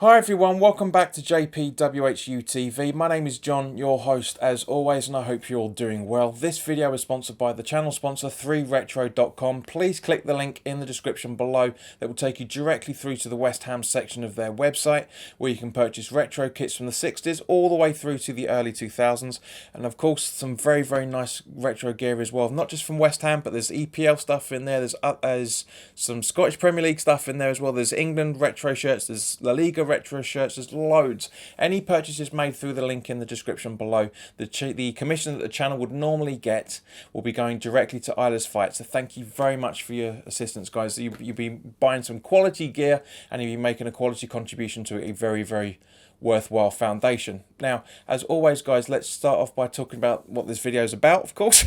Hi everyone, welcome back to WHU TV. My name is John, your host as always, and I hope you're all doing well. This video is sponsored by the channel sponsor 3retro.com. Please click the link in the description below that will take you directly through to the West Ham section of their website, where you can purchase retro kits from the 60s all the way through to the early 2000s, and of course some very nice retro gear as well, not just from West Ham, but there's EPL stuff in there, there's some Scottish Premier League stuff in there as well, there's England retro shirts, there's La Liga retro shirts, there's loads. Any purchases made through the link in the description below, the commission that the channel would normally get will be going directly to Isla's Fight. So thank you very much for your assistance, guys. You'll be buying some quality gear and you'll be making a quality contribution to a very worthwhile foundation. Now, as always, guys, let's start off by talking about what this video is about, of course,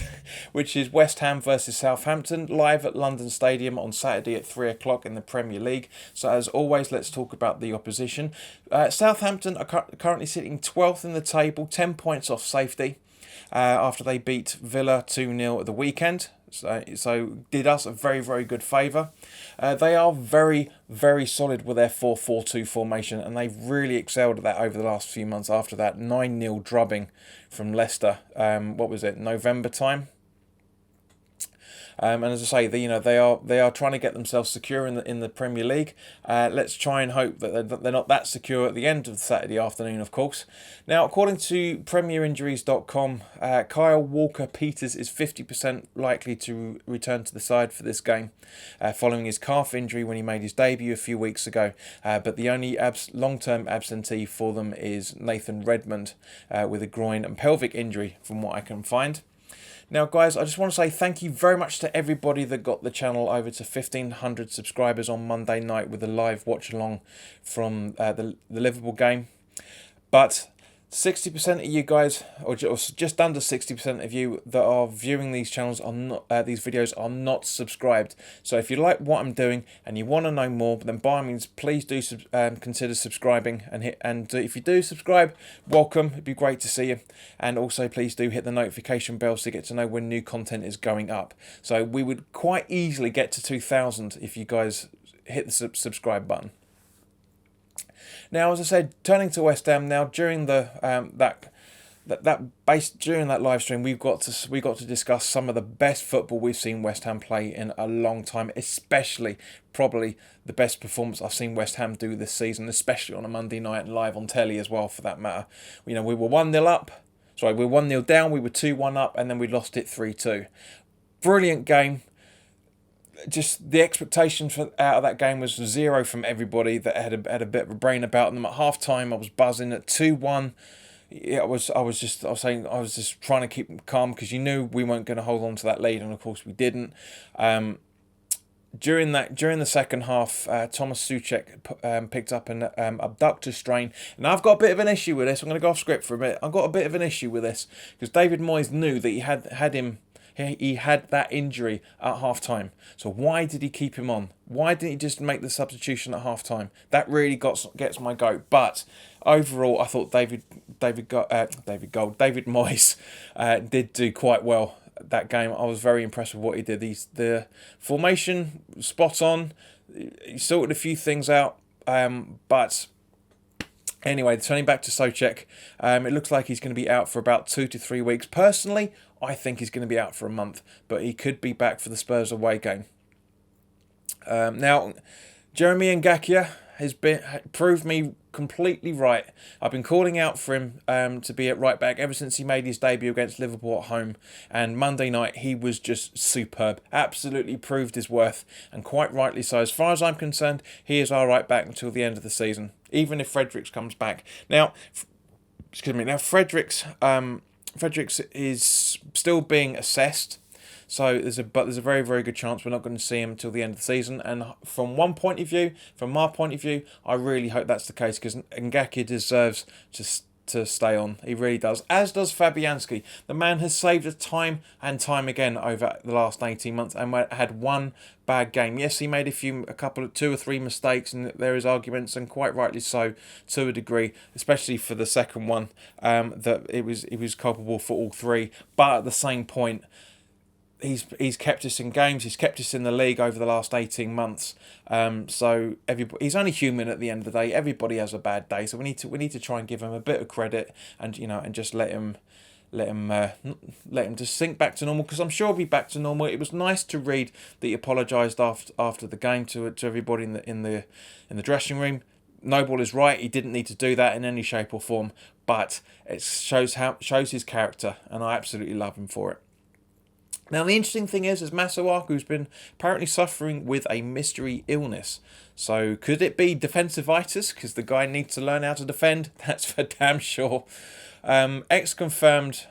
which is West Ham versus Southampton, live at London Stadium on Saturday at 3 o'clock in the Premier League. So, as always, let's talk about the opposition. Southampton are currently sitting 12th in the table, 10 points off safety, after they beat Villa 2-0 at the weekend. So did us a very good favour. They are very solid with their 4-4-2 formation, and they've really excelled at that over the last few months after that 9-0 drubbing from Leicester. What was it, November time? And as I say, they are trying to get themselves secure in the Premier League. Let's try and hope that they're not that secure at the end of Saturday afternoon, of course. Now, according to PremierInjuries.com, Kyle Walker-Peters is 50% likely to return to the side for this game, following his calf injury when he made his debut a few weeks ago. But the only long-term absentee for them is Nathan Redmond, with a groin and pelvic injury, from what I can find. Now, guys, I just want to say thank you very much to everybody that got the channel over to 1,500 subscribers on Monday night with a live watch-along from the Liverpool game. But 60% of you guys, or just under 60% of you that are viewing these channels are not, these videos are not subscribed. So if you like what I'm doing and you want to know more, then by all means, please do consider subscribing and if you do subscribe, welcome. It'd be great to see you. And also, please do hit the notification bells to get to know when new content is going up. So we would quite easily get to 2,000 if you guys hit the subscribe button. Now, as I said, turning to West Ham now, during the during that live stream, we got to discuss some of the best football we've seen West Ham play in a long time, especially probably the best performance I've seen West Ham do this season, especially on a Monday night and live on telly as well, for that matter. We were 1-0 up. Sorry, we were 1-0 down. We were 2-1 up, and then we lost it 3-2. Brilliant game. Just the expectation out of that game was zero from everybody that had a bit of a brain about them. At half time, I was buzzing. At 2-1, I was just trying to keep calm, because you knew we weren't going to hold on to that lead, and of course we didn't. During the second half, Thomas Soucek picked up an abductor strain, and I've got a bit of an issue with this. I'm going to go off script for a bit. I've got a bit of an issue with this because David Moyes knew that he had that injury at half time. So why did he keep him on? Why didn't he just make the substitution at half time? That really gets my goat. But overall, I thought David Moyes did do quite well that game. I was very impressed with what he did. The formation spot on. He sorted a few things out, but anyway, turning back to Soucek, it looks like he's going to be out for about 2 to 3 weeks. Personally, I think he's going to be out for a month, but he could be back for the Spurs away game. Now, Jeremy Ngakia has proved me completely right. I've been calling out for him to be at right back ever since he made his debut against Liverpool at home, and Monday night he was just superb. Absolutely proved his worth, and quite rightly so. As far as I'm concerned, he is our right back until the end of the season, even if Fredericks comes back. Now, Fredericks is still being assessed, so there's a very good chance we're not going to see him until the end of the season. And from my point of view, I really hope that's the case, because Ngakia deserves to stay on. He really does, as does Fabianski. The man has saved us time and time again over the last 18 months and had one bad game. Yes, he made two or three mistakes, and there is arguments, and quite rightly so, to a degree, especially for the second one, that he was culpable for all three. But at the same point, he's kept us in games. He's kept us in the league over the last 18 months. So everybody, he's only human at the end of the day. Everybody has a bad day, so we need to try and give him a bit of credit, and and just let him just sink back to normal, because I'm sure he'll be back to normal. It was nice to read that he apologised after the game to everybody in the dressing room. Noble is right. He didn't need to do that in any shape or form, but it shows his character, and I absolutely love him for it. Now, the interesting thing is Masuaku's been apparently suffering with a mystery illness. So could it be defensivitis? Because the guy needs to learn how to defend. That's for damn sure. X confirmed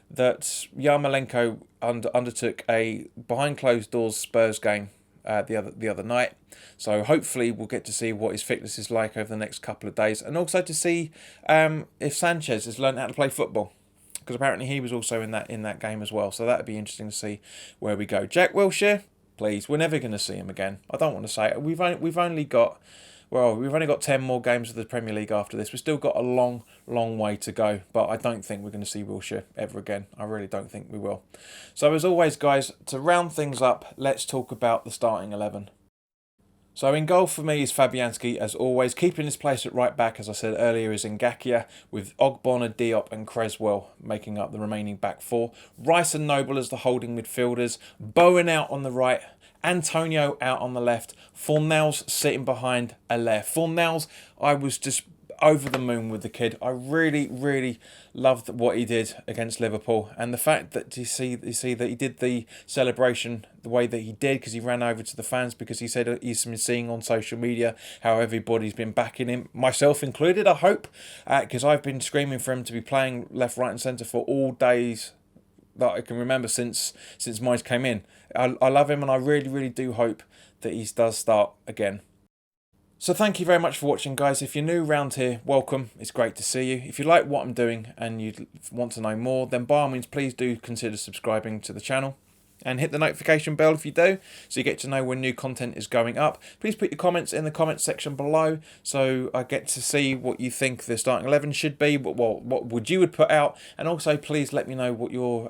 that Yarmolenko undertook a behind closed doors Spurs game the other night. So hopefully we'll get to see what his fitness is like over the next couple of days, and also to see if Sanchez has learned how to play football, because apparently he was also in that game as well. So that'd be interesting to see where we go. Jack Wilshere, please, we're never going to see him again. I don't want to say it. We've only got 10 more games of the Premier League after this. We've still got a long way to go, but I don't think we're going to see Wilshere ever again. I really don't think we will. So as always, guys, to round things up, let's talk about the starting 11. So in goal for me is Fabianski, as always. Keeping his place at right back, as I said earlier, is Ngakia, with Ogbonna, Diop and Creswell making up the remaining back four. Rice and Noble as the holding midfielders. Bowen out on the right. Antonio out on the left. Fornals sitting behind Allaire. Fornals, I was just over the moon with the kid. I really loved what he did against Liverpool, and the fact that you see that he did the celebration the way that he did, because he ran over to the fans, because he said he's been seeing on social media how everybody's been backing him, myself included, I hope, because I've been screaming for him to be playing left, right and centre for all days that I can remember since Moyes came in. I love him, and I really do hope that he does start again. So thank you very much for watching, guys. If you're new around here, welcome. It's great to see you. If you like what I'm doing and you want to know more, then by all means, please do consider subscribing to the channel. And hit the notification bell if you do, so you get to know when new content is going up. Please put your comments in the comments section below, so I get to see what you think the starting 11 should be, what would you put out, and also please let me know what your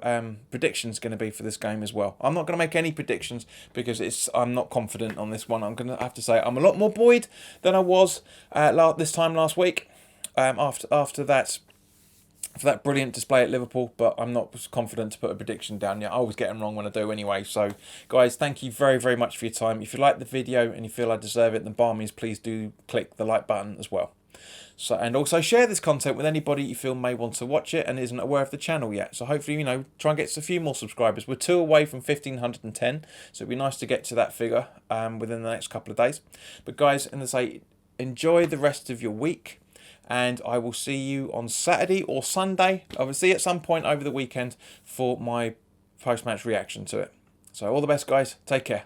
prediction's going to be for this game as well. I'm not going to make any predictions because I'm not confident on this one. I'm going to have to say I'm a lot more buoyed than I was this time last week after that. For that brilliant display at Liverpool, but I'm not confident to put a prediction down yet. I always get them wrong when I do anyway. So, guys, thank you very much for your time. If you like the video and you feel I deserve it, then by all means, please do click the like button as well. So, and also share this content with anybody you feel may want to watch it and isn't aware of the channel yet. So hopefully, try and get a few more subscribers. We're 2 away from 1,510, so it'd be nice to get to that figure within the next couple of days. But guys, enjoy the rest of your week. And I will see you on Saturday or Sunday, obviously at some point over the weekend, for my post-match reaction to it. So all the best, guys. Take care.